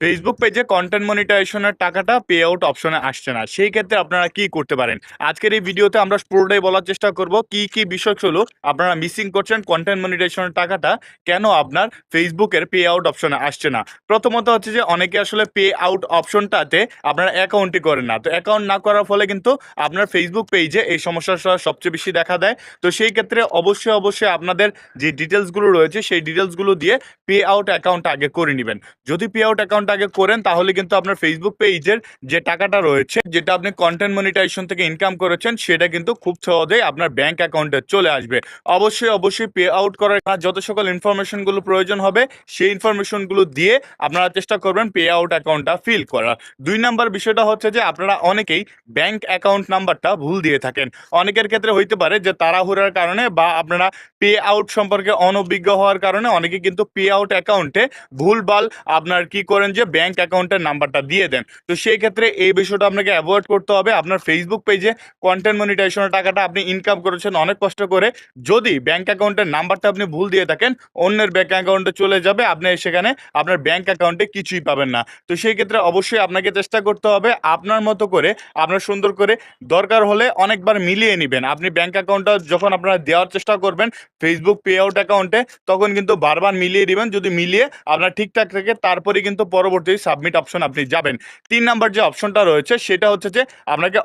Facebook পেজে content মনিটাইজেশনের টাকাটা পে আউট অপশনে আসছে না। সেই ক্ষেত্রে আপনারা কি করতে পারেন? আজকের এই ভিডিওতে আমরা পুরোটাই বলার চেষ্টা করব কি বিষয়গুলো আপনারা মিসিং করছেন কন্টেন্ট মনিটাইজেশনের টাকাটা কেন আপনার ফেসবুকের পে আউট অপশনে আসছে না। প্রথমত হচ্ছে যে অনেকে আসলে পে আউট অপশনটাতে আপনারা অ্যাকাউন্টই করেন না। তো অ্যাকাউন্ট না করার ফলে কিন্তু আপনার ফেসবুক পেজে এই সমস্যাটা সবচেয়ে বেশি দেখা দেয়। তো সেই ক্ষেত্রে অবশ্যই আপনাদের যে ডিটেইলসগুলো রয়েছে সেই ডিটেইলসগুলো দিয়ে পে আউট অ্যাকাউন্টটা আগে করে নিবেন। যদি পে আউট অ্যাকাউন্ট আগে করেন তাহলে কিন্তু আপনার ফেসবুক পেজের যে টাকাটা রয়েছে যেটা আপনি কন্টেন্ট মনিটাইজেশন থেকে ইনকাম করেছেন সেটা কিন্তু খুব সহজেই আপনার ব্যাংক অ্যাকাউন্টে চলে আসবে। অবশ্যই পে আউট করার যত সকল ইনফরমেশনগুলো প্রয়োজন হবে সেই ইনফরমেশনগুলো দিয়ে আপনারা চেষ্টা করবেন পে আউট অ্যাকাউন্টটা ফিল করার। ২ নাম্বার বিষয়টা হচ্ছে যে আপনারা অনেকেই ব্যাংক অ্যাকাউন্ট নাম্বারটা ভুল দিয়ে থাকেন। অনেকের ক্ষেত্রে হইতে পারে যে তাড়াহুড়ার কারণে বা আপনারা পে আউট সম্পর্কে অনভিজ্ঞ হওয়ার কারণে অনেকে কিন্তু পে আউট অ্যাকাউন্টে ভুলভাল আপনার কি করেন যে ব্যাংক অ্যাকাউন্টের নাম্বারটা দিয়ে দেন। তো সেই ক্ষেত্রে এই বিষয়টা আপনাকে অ্যাভয়েড করতে হবে। আপনার ফেসবুক পেজে কন্টেন্ট মনিটাইজেশনের টাকাটা আপনি ইনকাম করেছেন অনেক কষ্ট করে, যদি ব্যাংক অ্যাকাউন্টের নাম্বারটা আপনি ভুল দিয়ে থাকেন অন্যের ব্যাংক অ্যাকাউন্টে চলে যাবে, আপনি সেখানে আপনার ব্যাংক অ্যাকাউন্টে কিছুই পাবেন না। তো সেই ক্ষেত্রে অবশ্যই আপনাকে চেষ্টা করতে হবে আপনার মতো করে আপনার সুন্দর করে দরকার হলে অনেকবার মিলিয়ে নেবেন। আপনি ব্যাংক অ্যাকাউন্টটা যখন আপনারা দেওয়ার চেষ্টা করবেন ফেসবুক পে আউট অ্যাকাউন্টে তখন কিন্তু বারবার মিলিয়ে দিবেন। যদি মিলিয়ে আপনার ঠিকঠাক থাকে তারপরে কিন্তু পরবর্তী সাবমিট অপশন আপনি যাবেন। ৩ নাম্বার যে অপশনটা রয়েছে সেটা হচ্ছে যে আপনাকে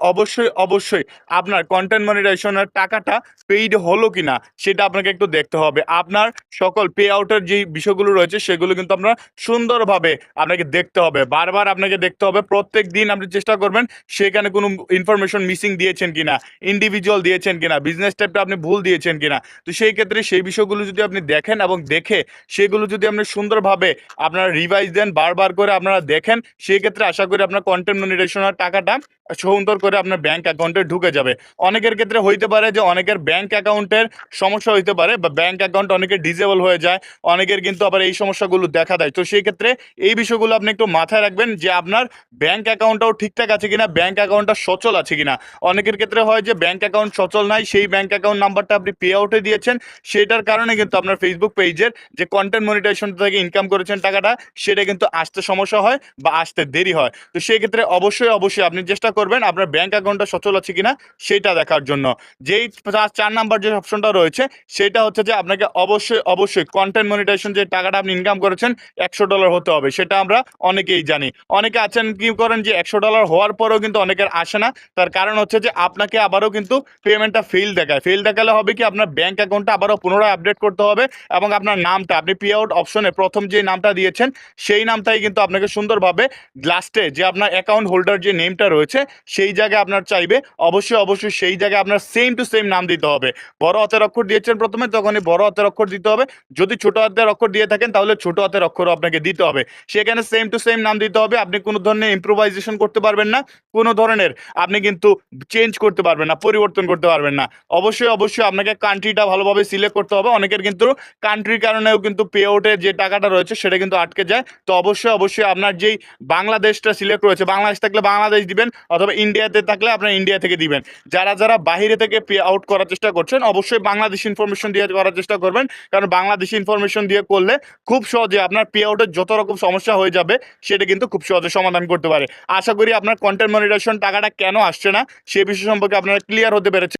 অবশ্যই আপনার কন্টেন্ট মনিটাইজেশনের টাকাটা পেইড হলো কিনা সেটা আপনাকে একটু দেখতে হবে। আপনার সকল পে আউটের যে বিষয়গুলো রয়েছে সেগুলো কিন্তু আপনার সুন্দরভাবে আপনাকে দেখতে হবে। বারবার আপনাকে দেখতে হবে। প্রত্যেক দিন আপনি চেষ্টা করবেন সেখানে কোনো ইনফরমেশন মিসিং দিয়েছেন কিনা, ইন্ডিভিজুয়াল দিয়েছেন কিনা, বিজনেস টাইপটা আপনি ভুল দিয়েছেন কিনা। তো সেই ক্ষেত্রে সেই বিষয়গুলো যদি আপনি দেখেন এবং দেখে সেগুলো যদি আপনি সুন্দরভাবে আপনারা রিভাইজ দেন, বারবার করে আপনারা দেখেন, সেক্ষেত্রে আশা করি আপনার কন্টেন্ট মনিটাইজেশনের টাকাটা সুন্দর করে আপনার ব্যাংক অ্যাকাউন্টে ঢুকে যাবে। অনেকের ক্ষেত্রে হইতে পারে যে অনেকের ব্যাংক অ্যাকাউন্টের সমস্যা হইতে পারে বা ব্যাংক অ্যাকাউন্ট অনেকের ডিসেবল হয়ে যায়, অনেকের কিন্তু আবার এই সমস্যাগুলো দেখা দেয়। তো সেই ক্ষেত্রে এই বিষয়গুলো আপনি একটু মাথায় রাখবেন যে আপনার ব্যাংক অ্যাকাউন্টটাও ঠিকঠাক আছে কিনা, ব্যাংক অ্যাকাউন্টটা সচল আছে কিনা। অনেকের ক্ষেত্রে হয় যে ব্যাংক অ্যাকাউন্ট সচল নাই, সেই ব্যাংক অ্যাকাউন্ট নাম্বারটা আপনি পে আউটে দিয়েছেন, সেটার কারণে কিন্তু আপনার ফেসবুক পেজের যে কন্টেন্ট মনিটাইজেশন থেকে ইনকাম করেছেন টাকাটা সেটা কিন্তু আসতে সমস্যা হয় বা আসতে দেরি হয়। তো সেই ক্ষেত্রে অবশ্যই আপনি চেষ্টা করবেন আপনার ব্যাংক অ্যাকাউন্টটা সচল আছে কিনা সেটা দেখার জন্য। যেই ৪ নাম্বার যে অপশনটা রয়েছে সেটা হচ্ছে যে আপনাকে অবশ্যই কন্টেন্ট মনিটাইজেশন যে টাকাটা আপনি ইনকাম করেছেন $১০০ হতে হবে। সেটা আমরা অনেকেই জানি। অনেকে আছেন কি করেন যে $১০০ হওয়ার পরেও কিন্তু অনেকের আসে না। তার কারণ হচ্ছে যে আপনাকে আবারও কিন্তু পেমেন্টটা ফেইল দেখায়। ফেইল দেখালে হবে কি আপনার ব্যাংক অ্যাকাউন্টটা আবারও পুনরায় আপডেট করতে হবে এবং আপনার নামটা আপনি পে আউট অপশনে প্রথম যে নামটা দিয়েছেন সেই নামটাই কিন্তু আপনাকে সুন্দরভাবে লাস্টে যে আপনার অ্যাকাউন্ট হোল্ডার যে নেমটা রয়েছে সেই জায়গায় আপনার চাইবে অবশ্যই সেই জায়গায় আপনার সেম টু সেম নাম দিতে হবে। বড় হাতের অক্ষর দিয়েছেন প্রথমে তখনই বড় হাতের অক্ষর দিতে হবে। যদি ছোট হাতের অক্ষর দিয়ে থাকেন তাহলে ছোট হাতের অক্ষরও আপনাকে দিতে হবে। সেখানে সেম টু সেম নাম দিতে হবে। আপনি কোনো ধরনের ইম্প্রোভাইজেশন করতে পারবেন না, কোনো ধরনের আপনি কিন্তু চেঞ্জ করতে পারবেন না, পরিবর্তন করতে পারবেন না। অবশ্যই আপনাকে কান্ট্রিটা ভালোভাবে সিলেক্ট করতে হবে। অনেকের কিন্তু কান্ট্রির কারণেও কিন্তু পে আউটের যে টাকাটা রয়েছে সেটা কিন্তু আটকে যায়। তো অবশ্যই আপনার যেই বাংলাদেশটা সিলেক্ট রয়েছে, বাংলাদেশ থাকলে বাংলাদেশ দিবেন অথবা ইন্ডিয়াতে থাকলে আপনার ইন্ডিয়া থেকে দিবেন। যারা বাইরে থেকে পে আউট করার চেষ্টা করছেন অবশ্যই বাংলাদেশ ইনফরমেশন দিয়ে করার চেষ্টা করবেন, কারণ বাংলাদেশি ইনফরমেশন দিয়ে করলে খুব সহজে আপনার পে আউটের যত রকম সমস্যা হয়ে যাবে সেটা কিন্তু খুব সহজে সমাধান করতে পারে। আশা করি আপনার কন্টেন্ট মনিটাইজেশন টাকাটা কেন আসছে না সে বিষয় সম্পর্কে আপনারা ক্লিয়ার হতে পেরেছেন।